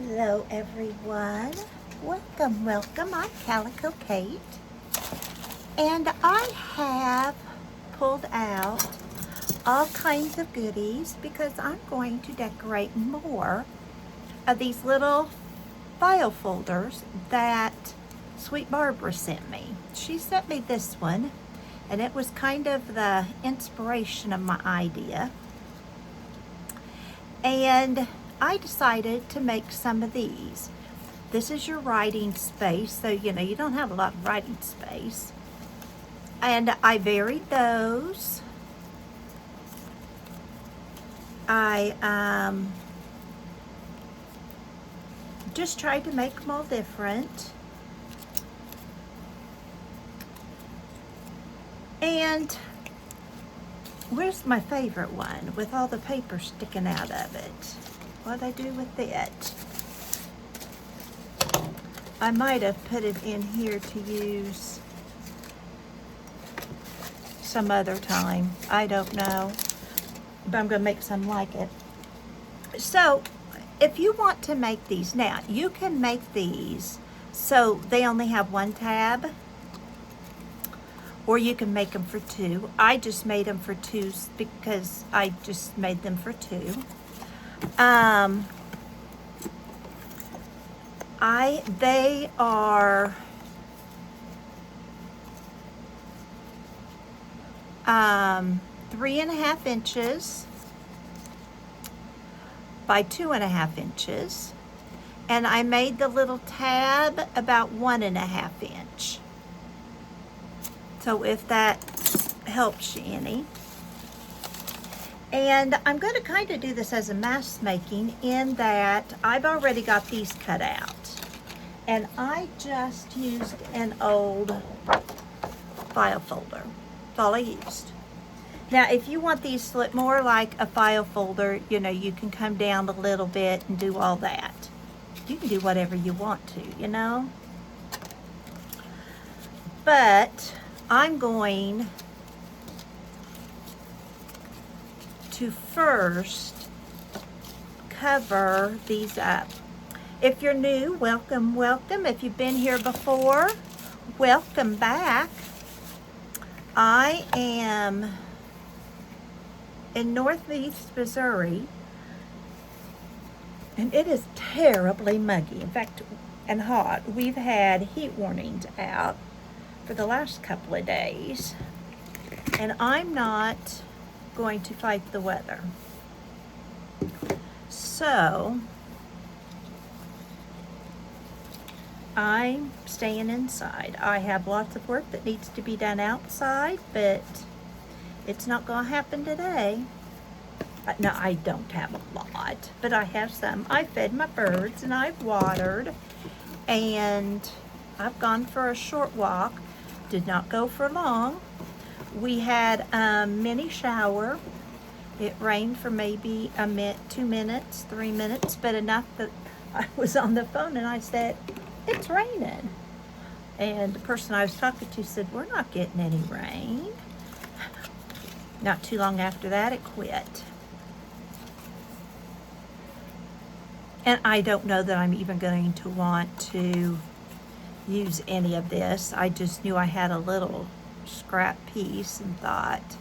Hello everyone, welcome, I'm Calico Kate, and I have pulled out all kinds of goodies because I'm going to decorate more of these little file folders that Sweet Barbara sent me. She sent me this one, and it was kind of the inspiration of my idea, and I decided to make some of these. This is your writing space, so you don't have a lot of writing space. And I varied those. I just tried to make them all different. And where's my favorite one with all the paper sticking out of it? What'd I do with it? I might have put it in here to use some other time. I don't know, but I'm gonna make some like it. So if you want to make these, now you can make these so they only have one tab, or you can make them for two. I just made them for two because I just made them for two. They are 3.5 inches by 2.5 inches, and I made the little tab about 1.5 inch. So if that helps you any. And I'm going to kind of do this as a mask making in that I've already got these cut out. And I just used an old file folder. That's all I used. Now, if you want these to look more like a file folder, you can come down a little bit and do all that. You can do whatever you want to, But I'm going to first cover these up. If you're new, welcome. If you've been here before, welcome back. I am in Northeast Missouri, and it is terribly muggy. In fact, and hot. We've had heat warnings out for the last couple of days, and I'm not going to fight the weather. So I'm staying inside. I have lots of work that needs to be done outside, but it's not going to happen today. No, I don't have a lot, but I have some. I fed my birds and I've watered, and I've gone for a short walk. Did not go for long. We had a mini shower. It rained for maybe 2 minutes, 3 minutes, but enough that I was on the phone and I said, it's raining. And the person I was talking to said, we're not getting any rain. Not too long after that, it quit. And I don't know that I'm even going to want to use any of this. I just knew I had a little scrap piece and thought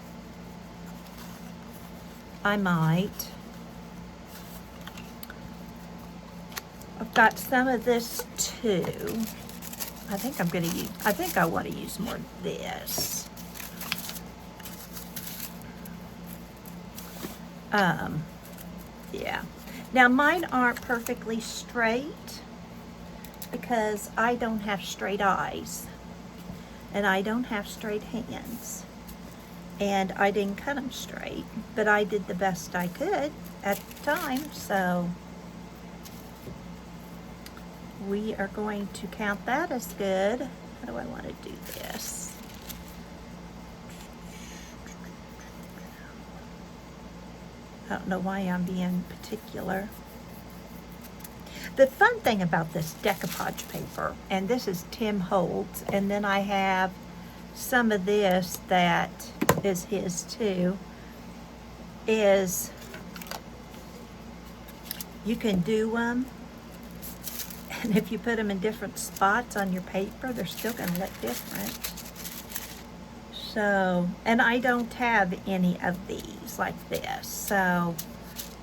I might. I've got some of this too. I think I want to use more of this. Yeah. Now mine aren't perfectly straight because I don't have straight eyes and I don't have straight hands, and I didn't cut them straight, but I did the best I could at the time. So we are going to count that as good. How do I want to do this? I don't know why I'm being particular. The fun thing about this decoupage paper, and this is Tim Holtz, and then I have some of this that is his too, is you can do them And if you put them in different spots on your paper, they're still going to look different. So, and I don't have any of these like this. So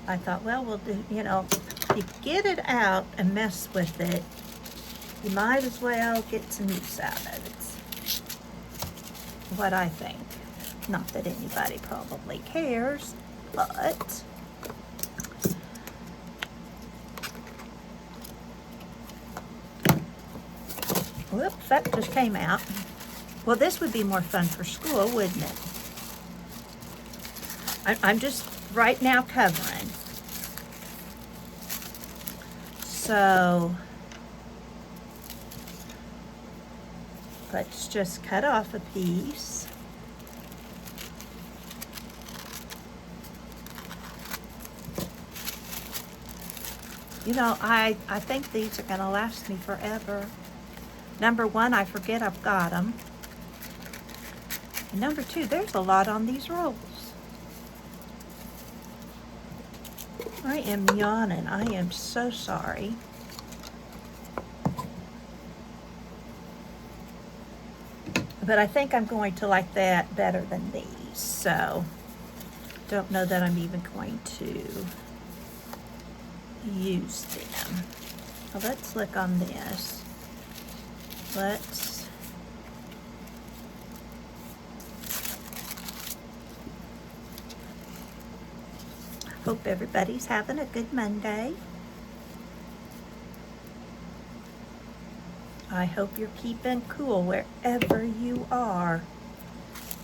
I thought, well, we'll do, you know, if you get it out and mess with it, you might as well get some use out of it. What I think. Not that anybody probably cares, but whoops, that just came out. Well, this would be more fun for school, wouldn't it? I'm just right now covering. So let's just cut off a piece. You know, I think these are going to last me forever. Number one, I forget I've got them. And number two, there's a lot on these rolls. I am yawning. I am so sorry. But I think I'm going to like that better than these. So, don't know that I'm even going to use them. Well, let's look on this. Hope everybody's having a good Monday. I hope you're keeping cool wherever you are,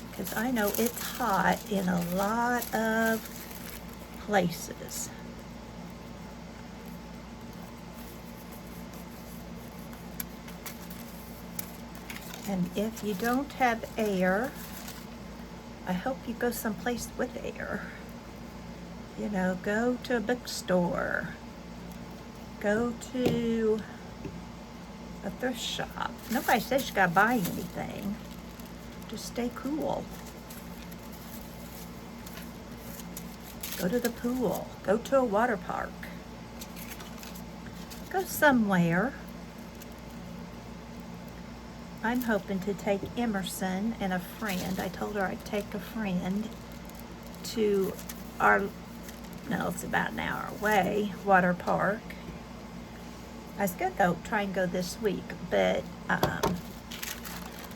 because I know it's hot in a lot of places. And if you don't have air, I hope you go someplace with air. You know, go to a bookstore. Go to a thrift shop. Nobody says you gotta buy anything. Just stay cool. Go to the pool. Go to a water park. Go somewhere. I'm hoping to take Emerson and a friend. I told her I'd take a friend to our, no, it's about an hour away, water park. I was gonna go try and go this week, but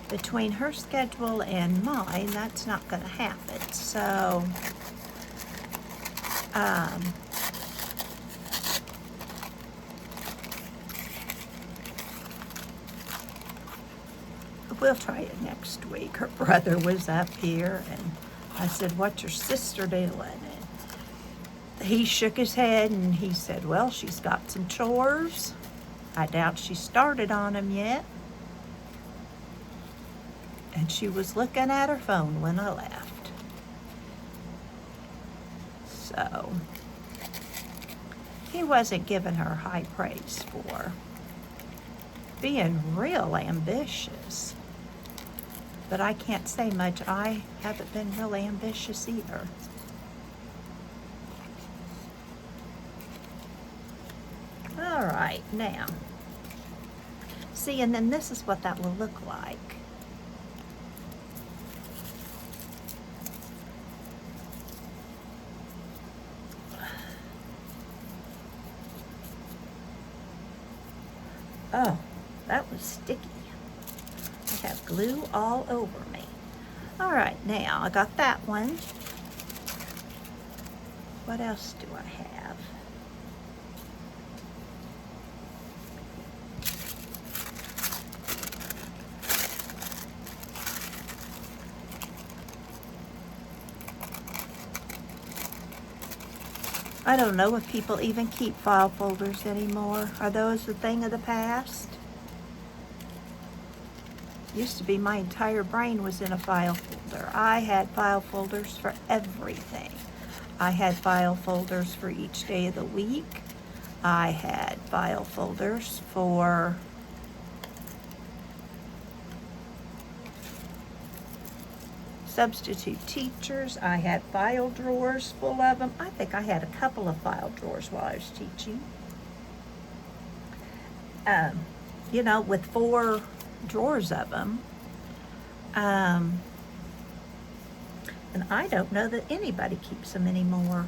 between her schedule and mine, that's not gonna happen. So we'll try it next week. Her brother was up here, and I said, "What's your sister doing?" And he shook his head, and he said, "Well, she's got some chores. I doubt she started on them yet." And she was looking at her phone when I left. So he wasn't giving her high praise for being real ambitious. But I can't say much. I haven't been real ambitious either. All right, now. See, and then this is what that will look like. Oh, that was sticky. I have glue all over me. All right, now I got that one. What else do I have? I don't know if people even keep file folders anymore. Are those a thing of the past? Used to be my entire brain was in a file folder. I had file folders for everything. I had file folders for each day of the week. I had file folders for substitute teachers. I had file drawers full of them. I think I had a couple of file drawers while I was teaching. you know, with 4 drawers of them. And I don't know that anybody keeps them anymore.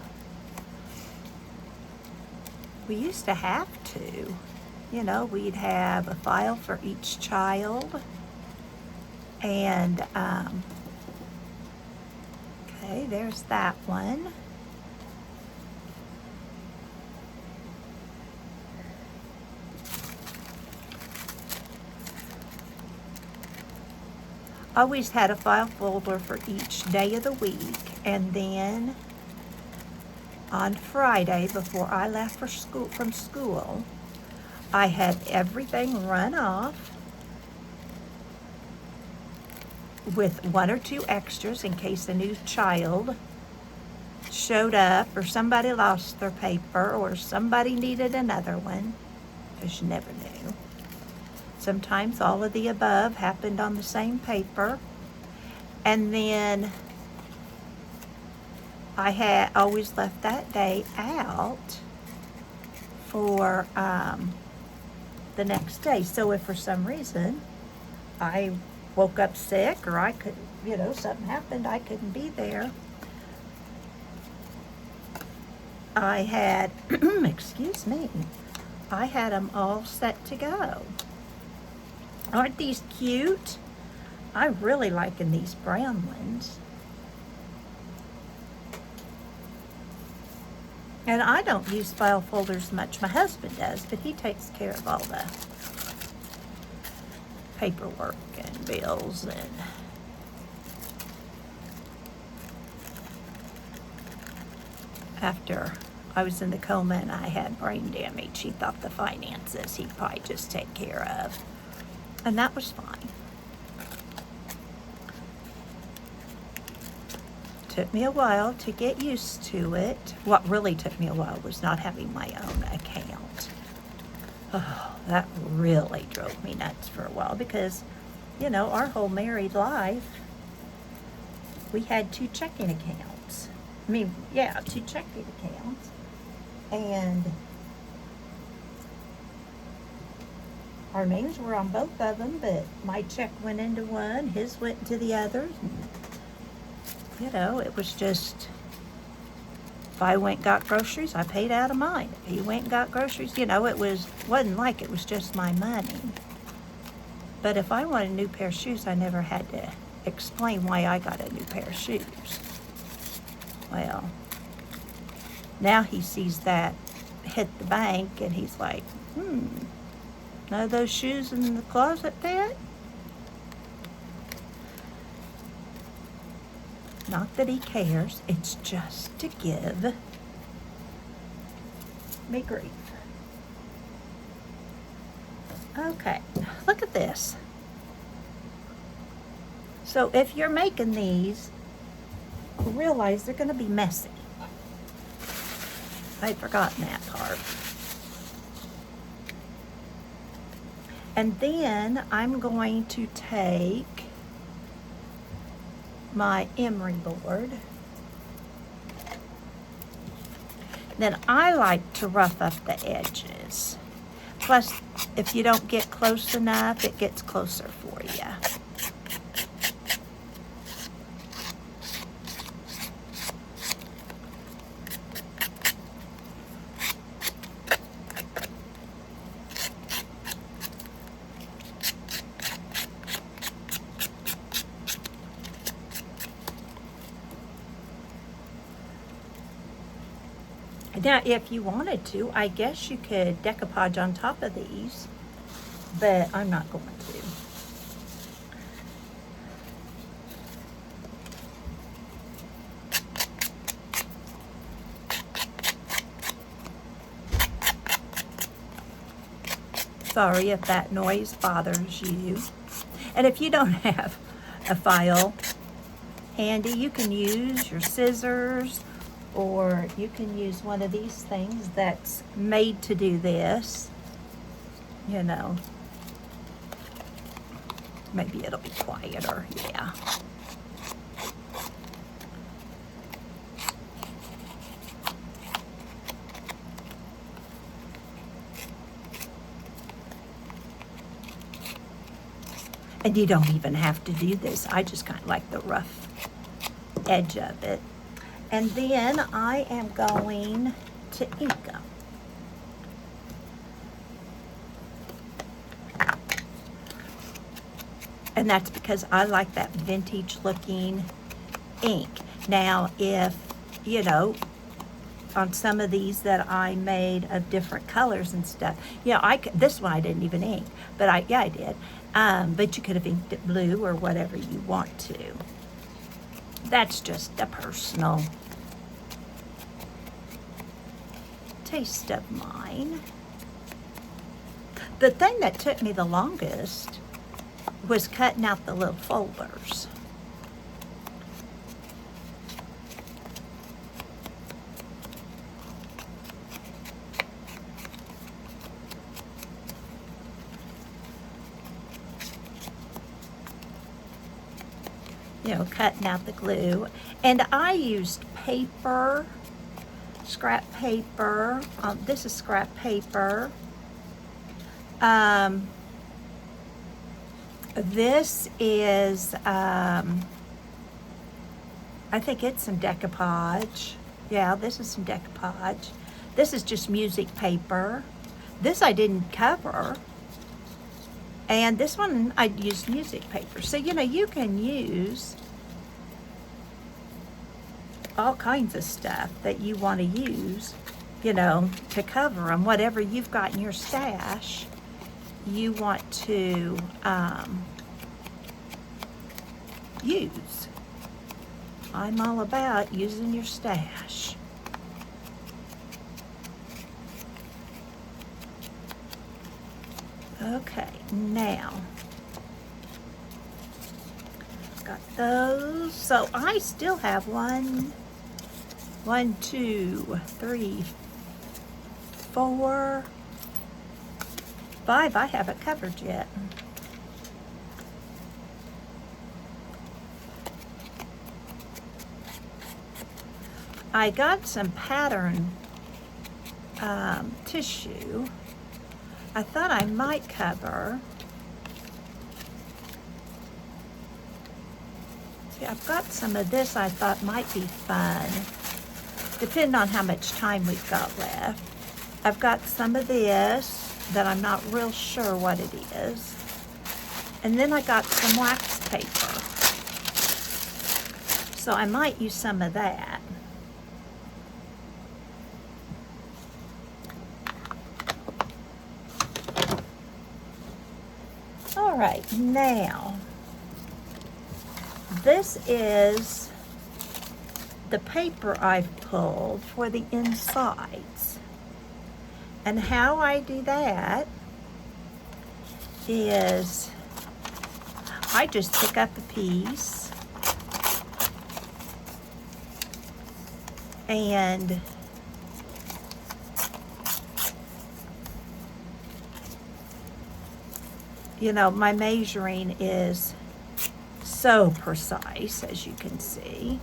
We used to have to. You know, we'd have a file for each child. And, okay, there's that one. Always had a file folder for each day of the week, and then on Friday before I left for from school, I had everything run off with 1 or 2 extras in case a new child showed up or somebody lost their paper or somebody needed another one, because you never knew. Sometimes all of the above happened on the same paper. And then I had always left that day out for the next day. So if for some reason I woke up sick or I couldn't, you know, something happened, I couldn't be there, I had, excuse me, I had them all set to go. Aren't these cute? I'm really liking these brown ones. And I don't use file folders much. My husband does, but he takes care of all the paperwork and bills and after I was in the coma and I had brain damage, he thought the finances he'd probably just take care of. And that was fine. Took me a while to get used to it. What really took me a while was not having my own account. Oh, that really drove me nuts for a while because, you know, our whole married life, we had 2 checking accounts. I mean, yeah, 2 checking accounts. And our names were on both of them, but my check went into one, his went into the other. You know, it was just, if I went and got groceries, I paid out of mine. If he went and got groceries, you know, wasn't like it was just my money. But if I wanted a new pair of shoes, I never had to explain why I got a new pair of shoes. Well, now he sees that hit the bank and he's like, none of those shoes in the closet, Dad? Not that he cares, it's just to give me grief. Okay, look at this. So if you're making these, realize they're going to be messy. I'd forgotten that part. And then I'm going to take my emery board. Then I like to rough up the edges. Plus, if you don't get close enough, it gets closer for you. Now, if you wanted to, I guess you could decoupage on top of these, but I'm not going to. Sorry if that noise bothers you. And if you don't have a file handy, you can use your scissors, or you can use one of these things that's made to do this. You know, maybe it'll be quieter, yeah. And you don't even have to do this. I just kind of like the rough edge of it. And then I am going to ink them. And that's because I like that vintage looking ink. Now, if, you know, on some of these that I made of different colors and stuff, you know, this one I didn't even ink, but I did. But you could have inked it blue or whatever you want to. That's just a personal taste of mine. The thing that took me the longest was cutting out the little folders. You know, cutting out the glue. And I used paper, scrap paper. This is scrap paper. This is, I think it's some decoupage. Yeah, this is some decoupage. This is just music paper. This I didn't cover. And this one I used music paper. So, you know, you can use all kinds of stuff that you want to use, you know, to cover them. Whatever you've got in your stash, you want to use. I'm all about using your stash. Okay, now, got those. So I still have 1, 2, 3, 4, 5 I haven't covered yet. I got some pattern tissue. I thought I might cover. See, I've got some of this I thought might be fun, depending on how much time we've got left. I've got some of this that I'm not real sure what it is. And then I got some wax paper. So I might use some of that. All right, now, this is the paper I've pulled for the insides. And how I do that is I just pick up a piece and you know, my measuring is so precise, as you can see.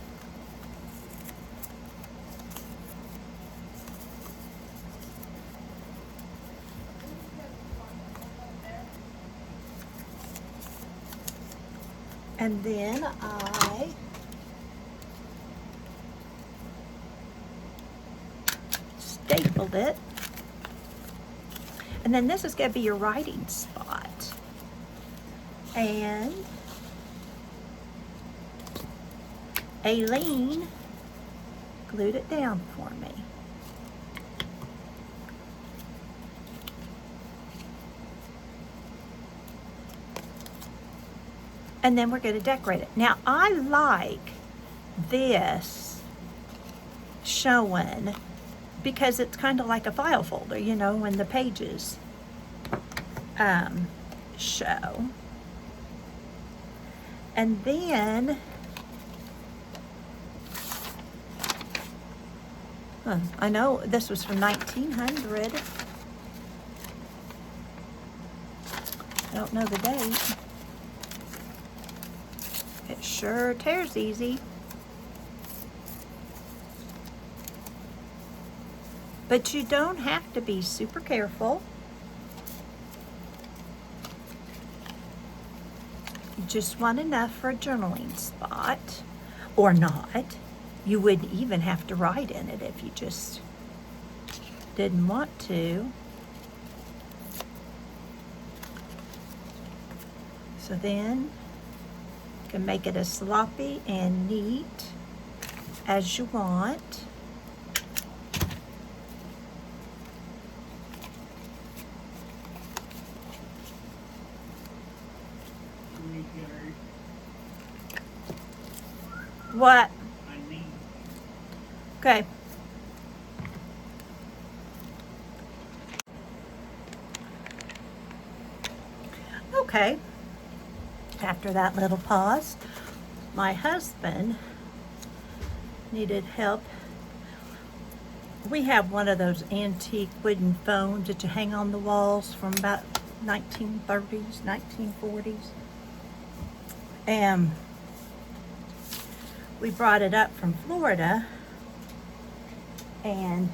And then I stapled it. And then this is going to be your writing spot. And Aileen glued it down for me. And then we're going to decorate it. Now, I like this showing because it's kind of like a file folder, you know, when the pages show. And then, I know this was from 1900. I don't know the date. It sure tears easy. But you don't have to be super careful. You just want enough for a journaling spot, or not. You wouldn't even have to write in it if you just didn't want to. So then you can make it as sloppy and neat as you want. What? Okay. Okay. After that little pause, my husband needed help. We have one of those antique wooden phones that you hang on the walls from about 1930s, 1940s. And we brought it up from Florida, and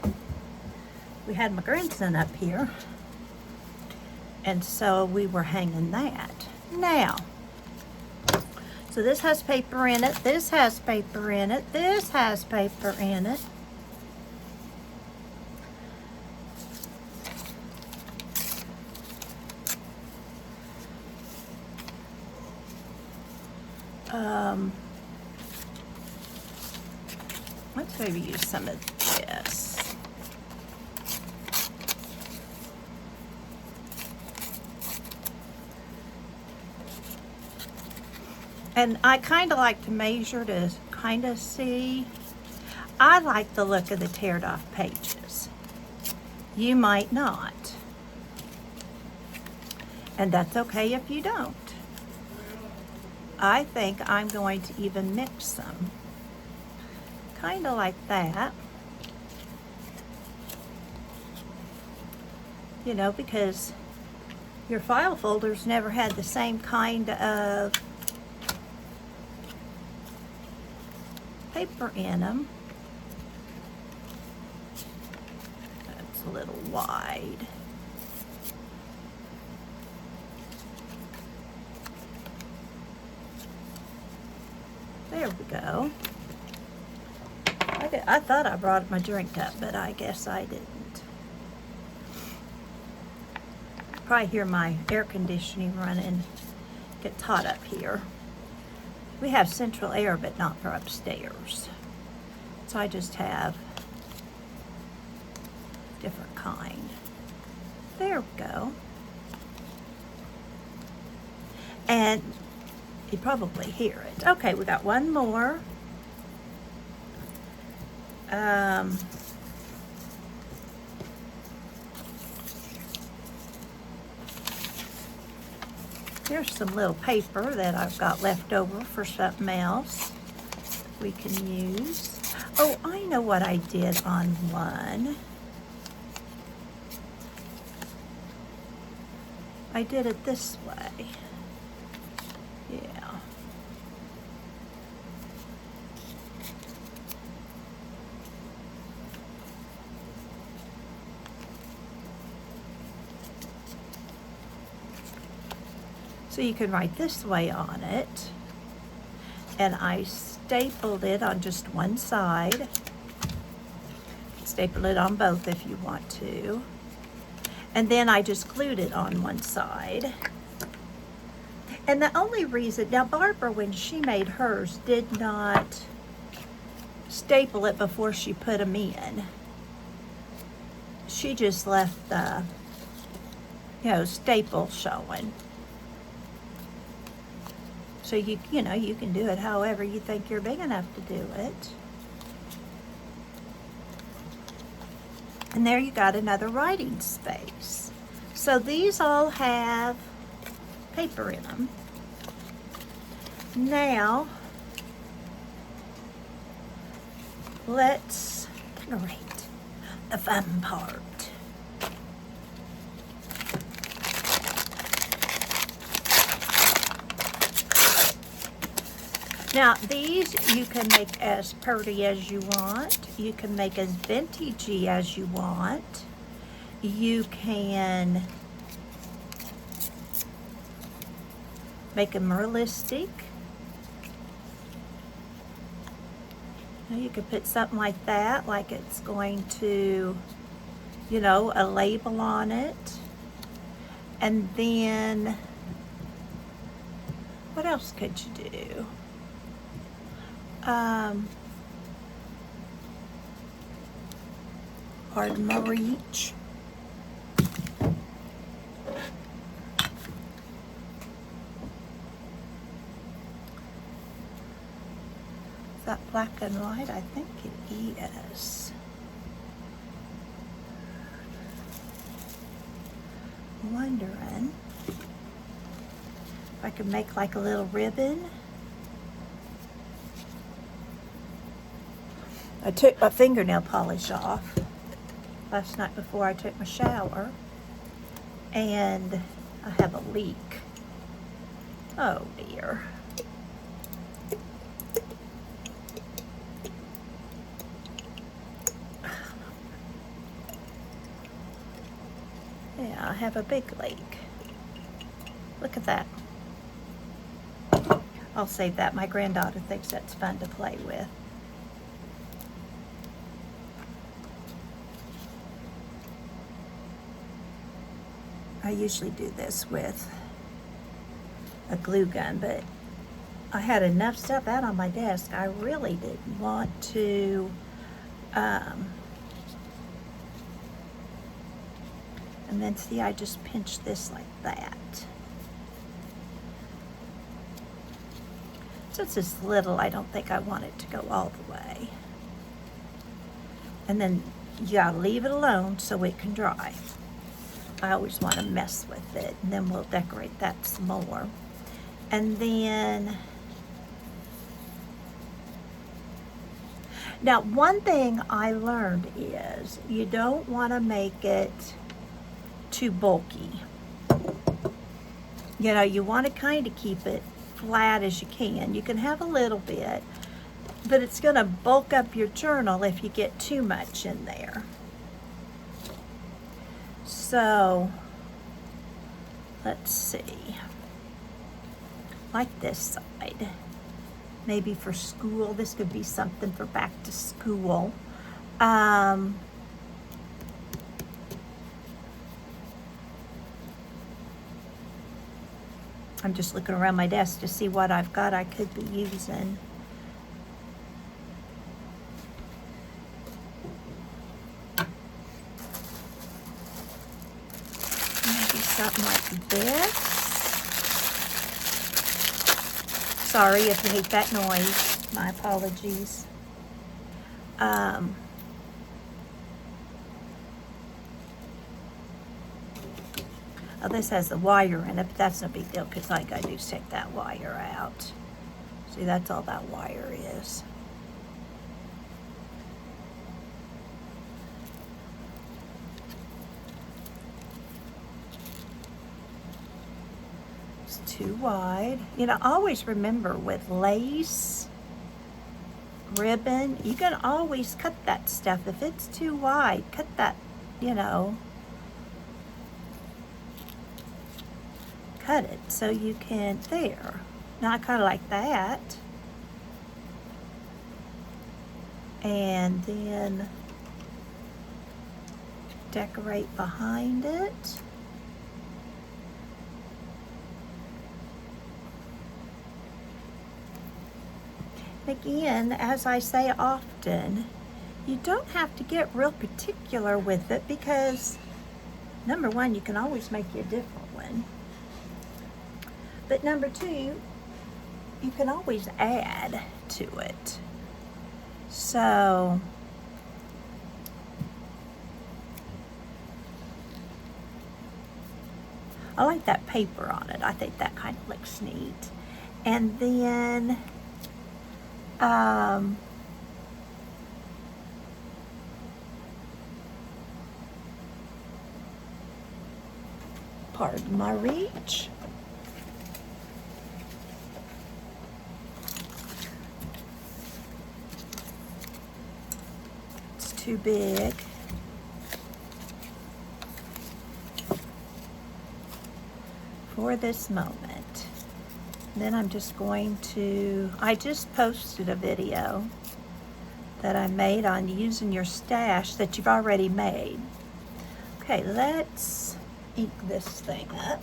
we had my grandson up here, and so we were hanging that. Now, so this has paper in it, this has paper in it, this has paper in it. Let's maybe use some of this. And I kind of like to measure to kind of see. I like the look of the teared off pages. You might not. And that's okay if you don't. I think I'm going to even mix some. Kind of like that. You know, because your file folders never had the same kind of paper in them. That's a little wide. There we go. I thought I brought my drink up, but I guess I didn't. Probably hear my air conditioning running. Gets hot up here. We have central air, but not for upstairs. So I just have different kind. There we go. And you probably hear it. Okay, we got one more. Here's some little paper that I've got left over for something else we can use. Oh, I know what I did on one. I did it this way. Yeah. So you can write this way on it. And I stapled it on just one side. Staple it on both if you want to. And then I just glued it on one side. And the only reason, now Barbara, when she made hers, did not staple it before she put them in. She just left the, staple showing. So you know, you can do it however you think you're big enough to do it. And there you got another writing space. So these all have paper in them. Now, let's decorate the fun part. Now, these you can make as pretty as you want. You can make as vintagey as you want. You can make them realistic. You could put something like that, like it's going to, you know, a label on it. And then, what else could you do? Pardon my reach. Is that black and white? I think it is. I'm wondering if I could make like a little ribbon. I took my fingernail polish off last night before I took my shower, and I have a leak. Oh dear. Yeah, I have a big leak. Look at that. I'll save that. My granddaughter thinks that's fun to play with. I usually do this with a glue gun, but I had enough stuff out on my desk. I really didn't want to and then see, I just pinched this like that. Since it's little, I don't think I want it to go all the way. And then you gotta leave it alone so it can dry. I always want to mess with it, and then we'll decorate that some more. And then, now one thing I learned is you don't want to make it too bulky. You know, you want to kind of keep it flat as you can. You can have a little bit, but it's going to bulk up your journal if you get too much in there. So, let's see, like this side, maybe for school. This could be something for back to school. I'm just looking around my desk to see what I've got I could be using. Something like this. Sorry if you hate that noise. My apologies. Oh, this has the wire in it, but that's no big deal because all I gotta do is take that wire out. See, that's all that wire is. Too wide. You know, always remember with lace, ribbon, you can always cut that stuff. If it's too wide, cut that, you know, cut it so you can, there. Now I kind of like that. And then decorate behind it. Again, as I say often, you don't have to get real particular with it because, number one, you can always make you a different one. But number two, you can always add to it. So, I like that paper on it. I think that kind of looks neat. And then, pardon my reach. It's too big. For this moment. Then I'm just going to, I just posted a video that I made on using your stash that you've already made. Okay, let's ink this thing up.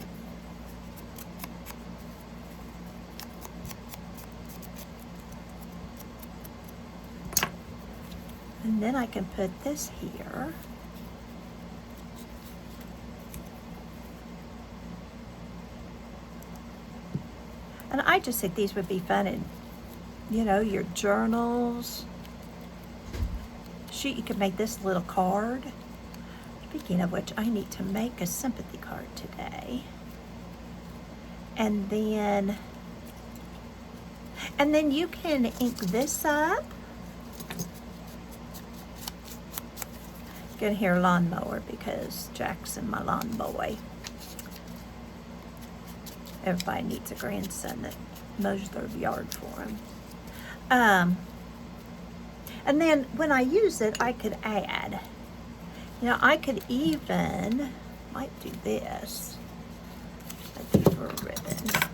And then I can put this here. And I just think these would be fun in, you know, your journals. Shoot, you could make this little card. Speaking of which, I need to make a sympathy card today. And then you can ink this up. You're gonna hear lawnmower because Jackson, my lawn boy. Everybody needs a grandson that mows their yard for him. And then when I use it, I could add. You know, I could even, might do this. Maybe for a ribbon.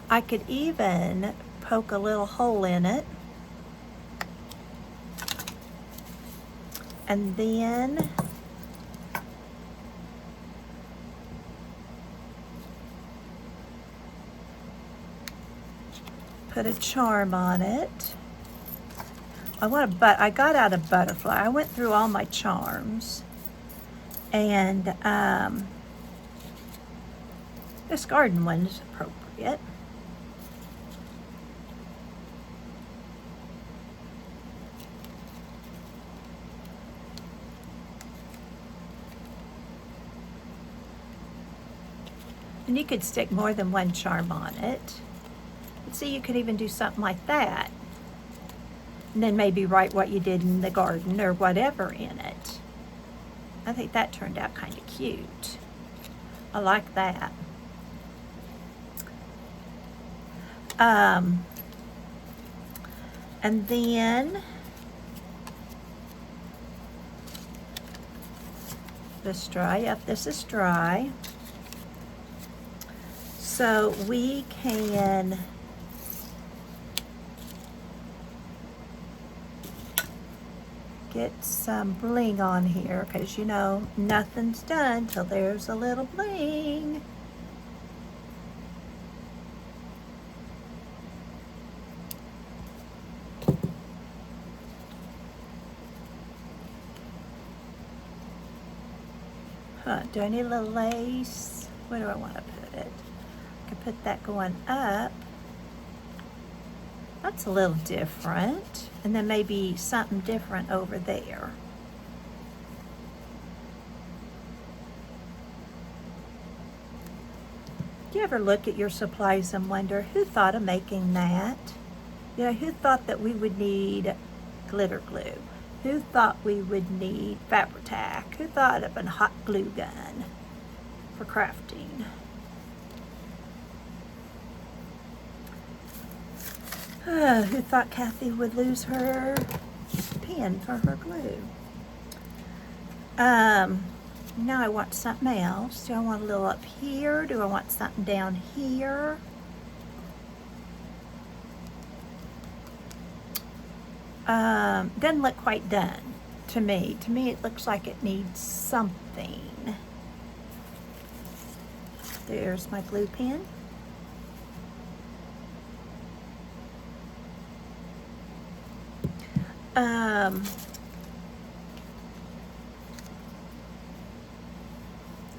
I could even poke a little hole in it. And then put a charm on it. I got out a butterfly. I went through all my charms, and this garden one is appropriate. And you could stick more than one charm on it. And see, you could even do something like that. And then maybe write what you did in the garden or whatever in it. I think that turned out kind of cute. I like that. And then this dry. Yep, this is dry. So we can get some bling on here, because you know nothing's done till there's a little bling. Do I need a little lace? Where do I want to put it? I could put that going up. That's a little different. And then maybe something different over there. Do you ever look at your supplies and wonder who thought of making that? You know, who thought that we would need glitter glue? Who thought we would need Fabri-Tac? Who thought of a hot glue gun for crafting? Who thought Kathy would lose her pen for her glue? Now I want something else. Do I want a little up here? Do I want something down here? Doesn't look quite done to me. To me, it looks like it needs something. There's my glue pen.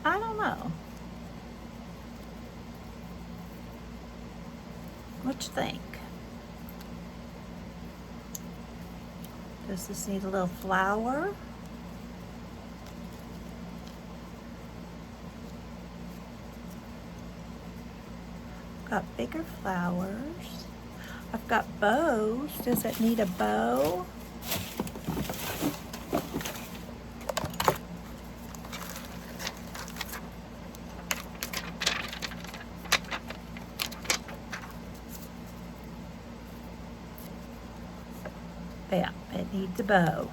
I don't know. What you think? Does this need a little flower? Got bigger flowers. I've got bows. Does it need a bow? Yeah, it needs a bow.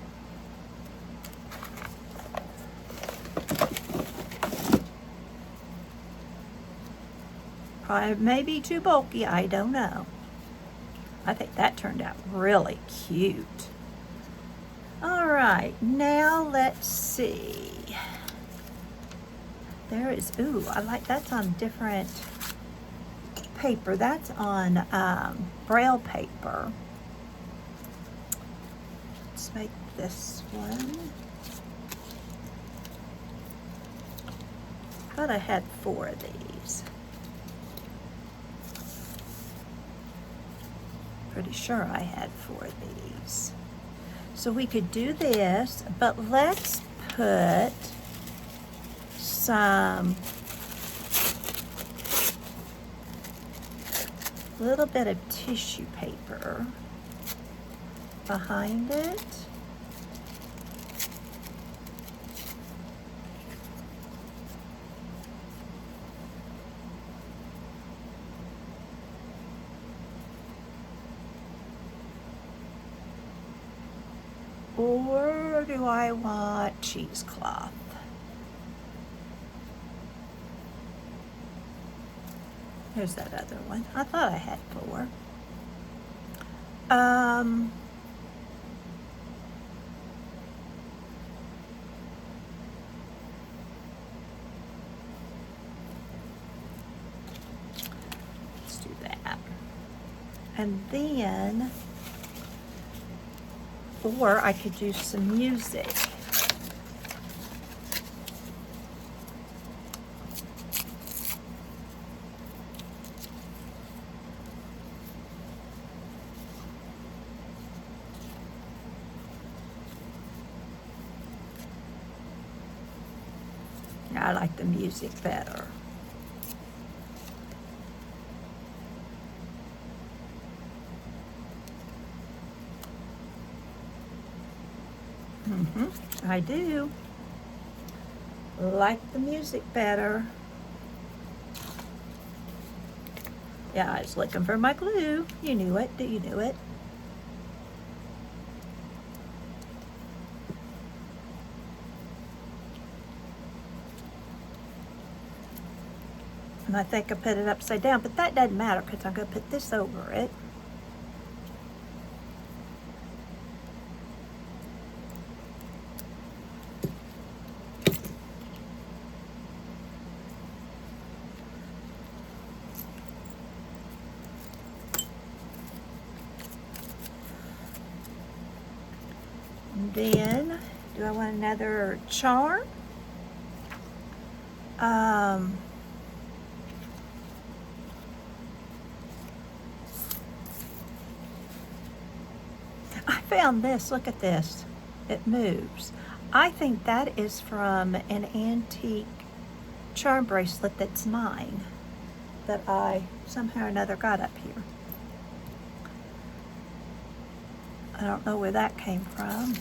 Probably maybe too bulky, I don't know. I think that turned out really cute. All right, now let's see. There is, ooh, I like, that's on different paper. That's on Braille paper. Let's make this one. I thought I had 4 of these. Pretty sure I had 4 of these. So we could do this, but let's put some little bit of tissue paper behind it. Or do I want cheesecloth? Here's that other one. I thought I had 4. Let's do that. And then, or I could do some music. I like the music better. I do like the music better. Yeah, I was looking for my glue. You knew it. You knew it. And I think I put it upside down, but that doesn't matter because I'm going to put this over it. And then, do I want another charm? I found this. Look at this. It moves. I think that is from an antique charm bracelet that's mine that I somehow or another got up here. I don't know where that came from.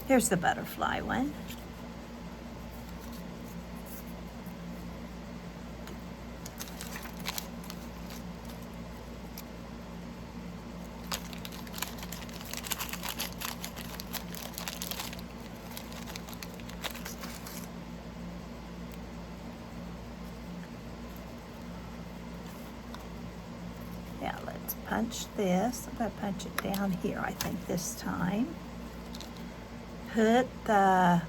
Here's the butterfly one. Yeah, let's punch this. I'm going to punch it down here, I think, this time. Put the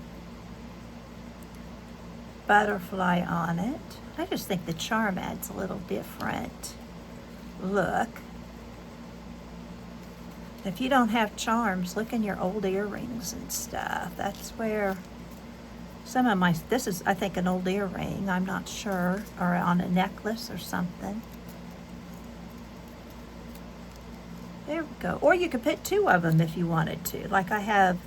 butterfly on it. I just think the charm adds a little different look. If you don't have charms, look in your old earrings and stuff. That's where some of my, this is, I think, an old earring, I'm not sure, or on a necklace or something. There we go. Or you could put 2 of them if you wanted to. Like I have,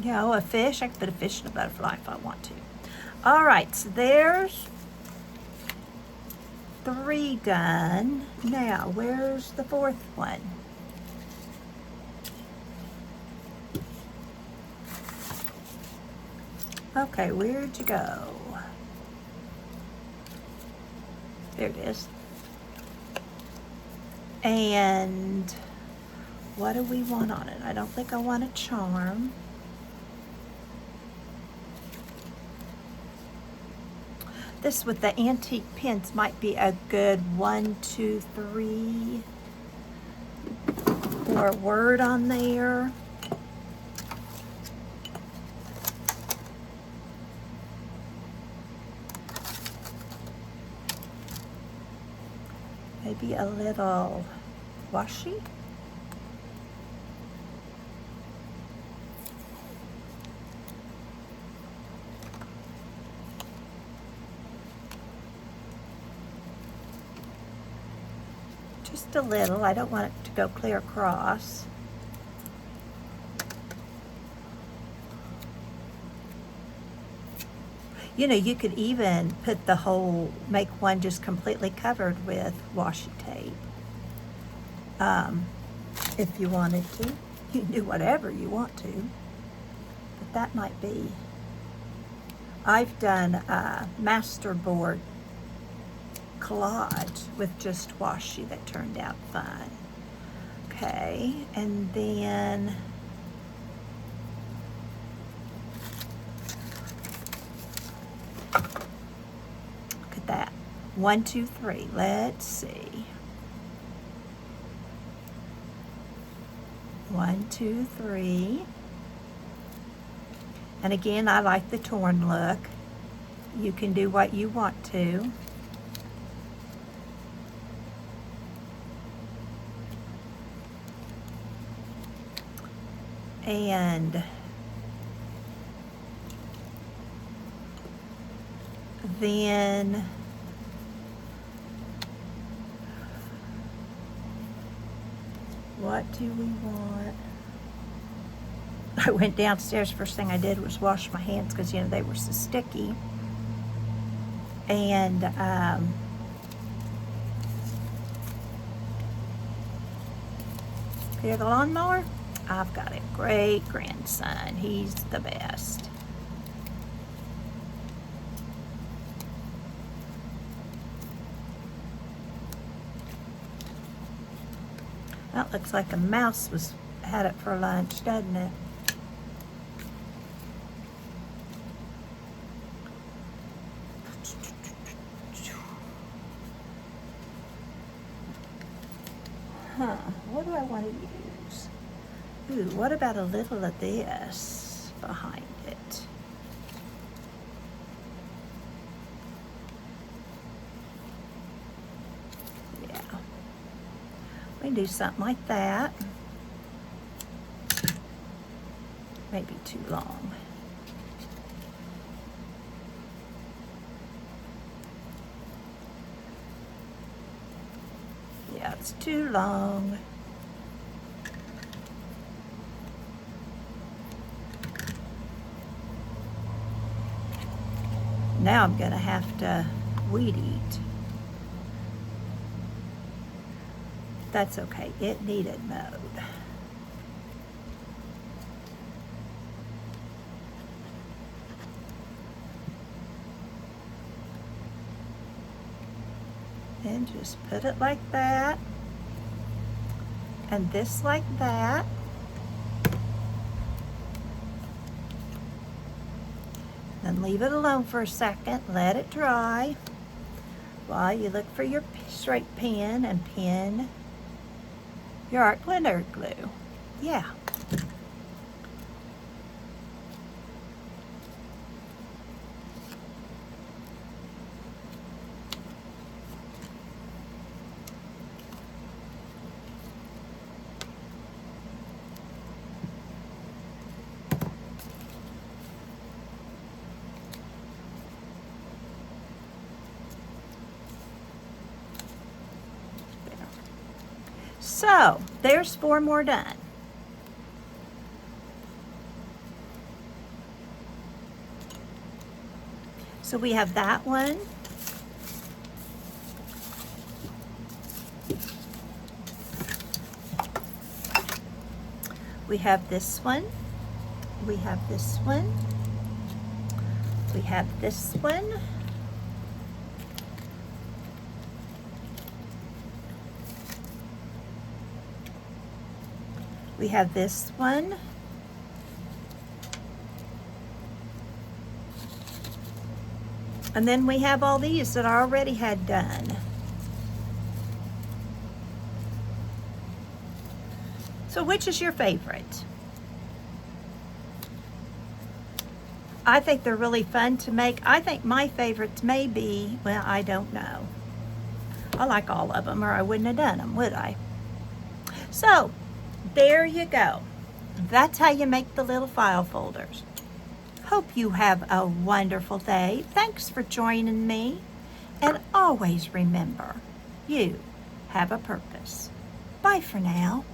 you know, a fish. I could put a fish and a butterfly if I want to. All right, so there's 3 done. Now, where's the 4th one? Okay, where'd you go? There it is. And what do we want on it? I don't think I want a charm. This with the antique pins might be a good 1, 2, 3 or word on there. Maybe a little washi. Just a little. I don't want it to go clear across. You know, you could even put the whole, make one just completely covered with washi tape. If you wanted to. You can do whatever you want to. But that might be. I've done a masterboard collage with just washi that turned out fun. Okay, and then look at that. 1, 2, 3. Let's see. 1, 2, 3. And again, I like the torn look. You can do what you want to. And then what do we want? I went downstairs, first thing I did was wash my hands because, you know, they were so sticky. And hear the lawnmower? I've got a great grandson. He's the best. That looks like a mouse had it for lunch, doesn't it? Huh, what do I want to use? Ooh, what about a little of this behind it? Yeah. We can do something like that. Maybe too long. Yeah, it's too long. Now I'm gonna have to weed eat. That's okay, it needed mowed. And just put it like that. And this like that. Then leave it alone for a second, let it dry while you look for your straight pen and pin your art glitter glue. Yeah. So, there's 4 more done. So we have that one. We have this one. We have this one. We have this one. We have this one. And then we have all these that I already had done. So which is your favorite? I think they're really fun to make. I think my favorites may be, well, I don't know. I like all of them or I wouldn't have done them, would I? So, there you go. That's how you make the little file folders. Hope you have a wonderful day. Thanks for joining me. And always remember, you have a purpose. Bye for now.